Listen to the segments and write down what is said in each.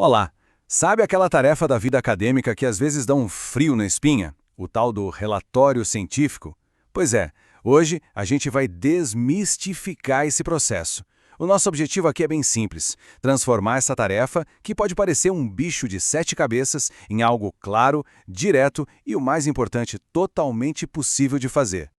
Olá, sabe aquela tarefa da vida acadêmica que às vezes dá um frio na espinha? O tal do relatório científico? Pois é, hoje a gente vai desmistificar esse processo. O nosso objetivo aqui é bem simples: transformar essa tarefa, que pode parecer um bicho de sete cabeças, em algo claro, direto e, o mais importante, totalmente possível de fazer.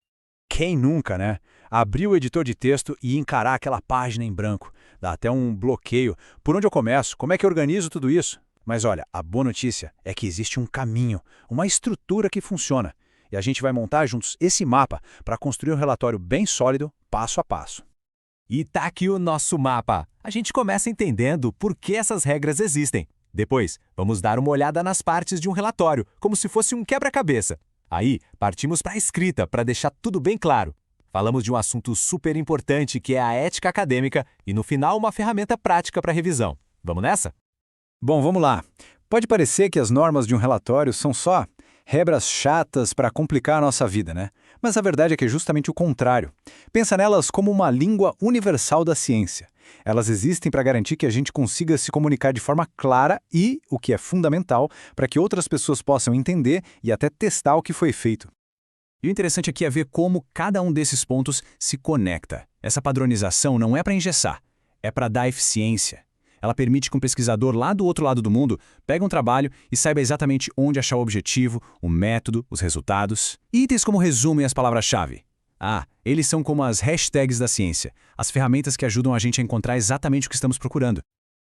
Quem nunca, né? Abrir o editor de texto e encarar aquela página em branco. Dá até um bloqueio. Por onde eu começo? Como é que eu organizo tudo isso? Mas olha, a boa notícia é que existe um caminho, uma estrutura que funciona. E a gente vai montar juntos esse mapa para construir um relatório bem sólido, passo a passo. E tá aqui o nosso mapa. A gente começa entendendo por que essas regras existem. Depois, vamos dar uma olhada nas partes de um relatório, como se fosse um quebra-cabeça. Aí, partimos para a escrita, para deixar tudo bem claro. Falamos de um assunto super importante que é a ética acadêmica e, no final, uma ferramenta prática para revisão. Vamos nessa? Bom, vamos lá. Pode parecer que as normas de um relatório são só regras chatas para complicar a nossa vida, né? Mas a verdade é que é justamente o contrário. Pensa nelas como uma língua universal da ciência. Elas existem para garantir que a gente consiga se comunicar de forma clara e, o que é fundamental, para que outras pessoas possam entender e até testar o que foi feito. E o interessante aqui é ver como cada um desses pontos se conecta. Essa padronização não é para engessar, é para dar eficiência. Ela permite que um pesquisador lá do outro lado do mundo pegue um trabalho e saiba exatamente onde achar o objetivo, o método, os resultados. Itens como resumo e as palavras-chave. Eles são como as hashtags da ciência, as ferramentas que ajudam a gente a encontrar exatamente o que estamos procurando.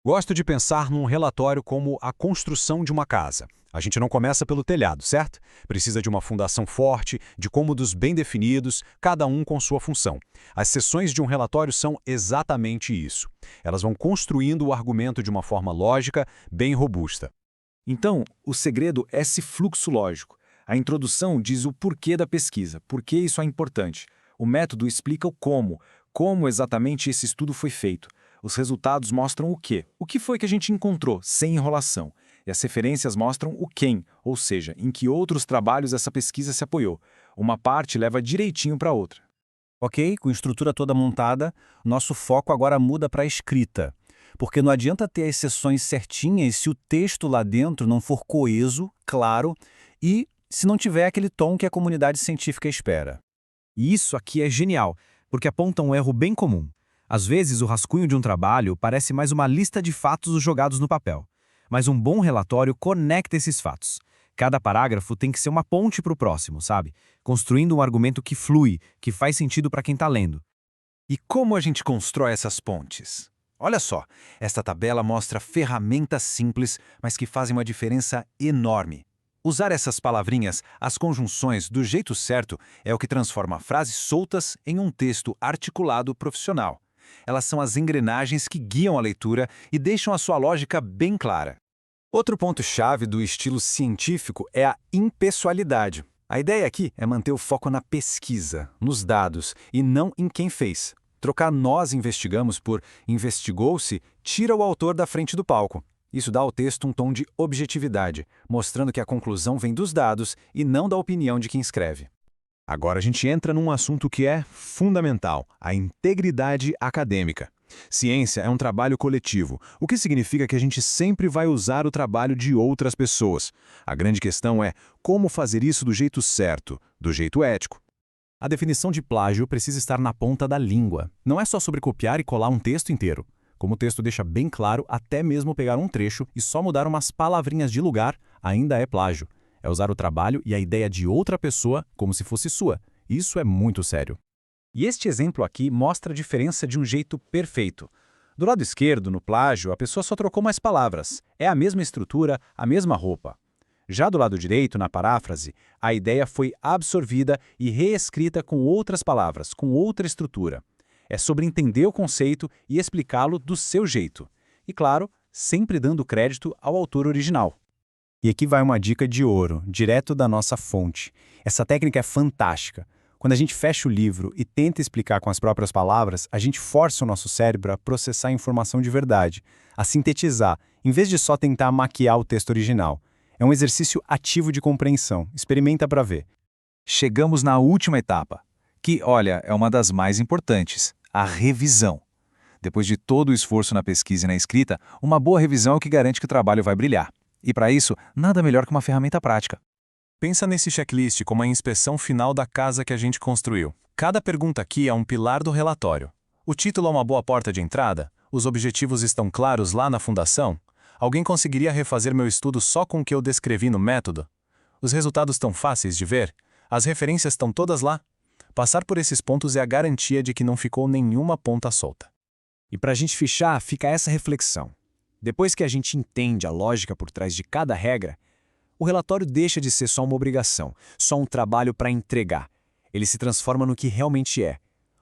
Gosto de pensar num relatório como a construção de uma casa. A gente não começa pelo telhado, certo? Precisa de uma fundação forte, de cômodos bem definidos, cada um com sua função. As seções de um relatório são exatamente isso. Elas vão construindo o argumento de uma forma lógica, bem robusta. Então, o segredo é esse fluxo lógico. A introdução diz o porquê da pesquisa, por que isso é importante. O método explica o como exatamente esse estudo foi feito. Os resultados mostram o quê? O que foi que a gente encontrou, sem enrolação. E as referências mostram o quem, ou seja, em que outros trabalhos essa pesquisa se apoiou. Uma parte leva direitinho para a outra. Ok, com a estrutura toda montada, nosso foco agora muda para a escrita. Porque não adianta ter as seções certinhas se o texto lá dentro não for coeso, claro, e se não tiver aquele tom que a comunidade científica espera. E isso aqui é genial, porque aponta um erro bem comum. Às vezes, o rascunho de um trabalho parece mais uma lista de fatos jogados no papel. Mas um bom relatório conecta esses fatos. Cada parágrafo tem que ser uma ponte para o próximo, sabe? Construindo um argumento que flui, que faz sentido para quem está lendo. E como a gente constrói essas pontes? Olha só, esta tabela mostra ferramentas simples, mas que fazem uma diferença enorme. Usar essas palavrinhas, as conjunções, do jeito certo, é o que transforma frases soltas em um texto articulado profissional. Elas são as engrenagens que guiam a leitura e deixam a sua lógica bem clara. Outro ponto-chave do estilo científico é a impessoalidade. A ideia aqui é manter o foco na pesquisa, nos dados, e não em quem fez. Trocar "nós investigamos" por "investigou-se" tira o autor da frente do palco. Isso dá ao texto um tom de objetividade, mostrando que a conclusão vem dos dados e não da opinião de quem escreve. Agora a gente entra num assunto que é fundamental: a integridade acadêmica. Ciência é um trabalho coletivo, o que significa que a gente sempre vai usar o trabalho de outras pessoas. A grande questão é como fazer isso do jeito certo, do jeito ético. A definição de plágio precisa estar na ponta da língua. Não é só sobre copiar e colar um texto inteiro. Como o texto deixa bem claro, até mesmo pegar um trecho e só mudar umas palavrinhas de lugar ainda é plágio. É usar o trabalho e a ideia de outra pessoa como se fosse sua. Isso é muito sério. E este exemplo aqui mostra a diferença de um jeito perfeito. Do lado esquerdo, no plágio, a pessoa só trocou mais palavras. É a mesma estrutura, a mesma roupa. Já do lado direito, na paráfrase, a ideia foi absorvida e reescrita com outras palavras, com outra estrutura. É sobre entender o conceito e explicá-lo do seu jeito. E, claro, sempre dando crédito ao autor original. E aqui vai uma dica de ouro, direto da nossa fonte. Essa técnica é fantástica. Quando a gente fecha o livro e tenta explicar com as próprias palavras, a gente força o nosso cérebro a processar a informação de verdade, a sintetizar, em vez de só tentar maquiar o texto original. É um exercício ativo de compreensão. Experimenta para ver. Chegamos na última etapa, que, olha, é uma das mais importantes, a revisão. Depois de todo o esforço na pesquisa e na escrita, uma boa revisão é o que garante que o trabalho vai brilhar. E para isso, nada melhor que uma ferramenta prática. Pensa nesse checklist como a inspeção final da casa que a gente construiu. Cada pergunta aqui é um pilar do relatório. O título é uma boa porta de entrada? Os objetivos estão claros lá na fundação? Alguém conseguiria refazer meu estudo só com o que eu descrevi no método? Os resultados estão fáceis de ver? As referências estão todas lá? Passar por esses pontos é a garantia de que não ficou nenhuma ponta solta. E para a gente fechar, fica essa reflexão. Depois que a gente entende a lógica por trás de cada regra, o relatório deixa de ser só uma obrigação, só um trabalho para entregar. Ele se transforma no que realmente é.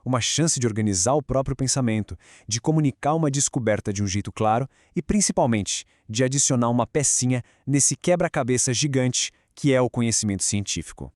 Uma chance de organizar o próprio pensamento, de comunicar uma descoberta de um jeito claro e, principalmente, de adicionar uma pecinha nesse quebra-cabeça gigante que é o conhecimento científico.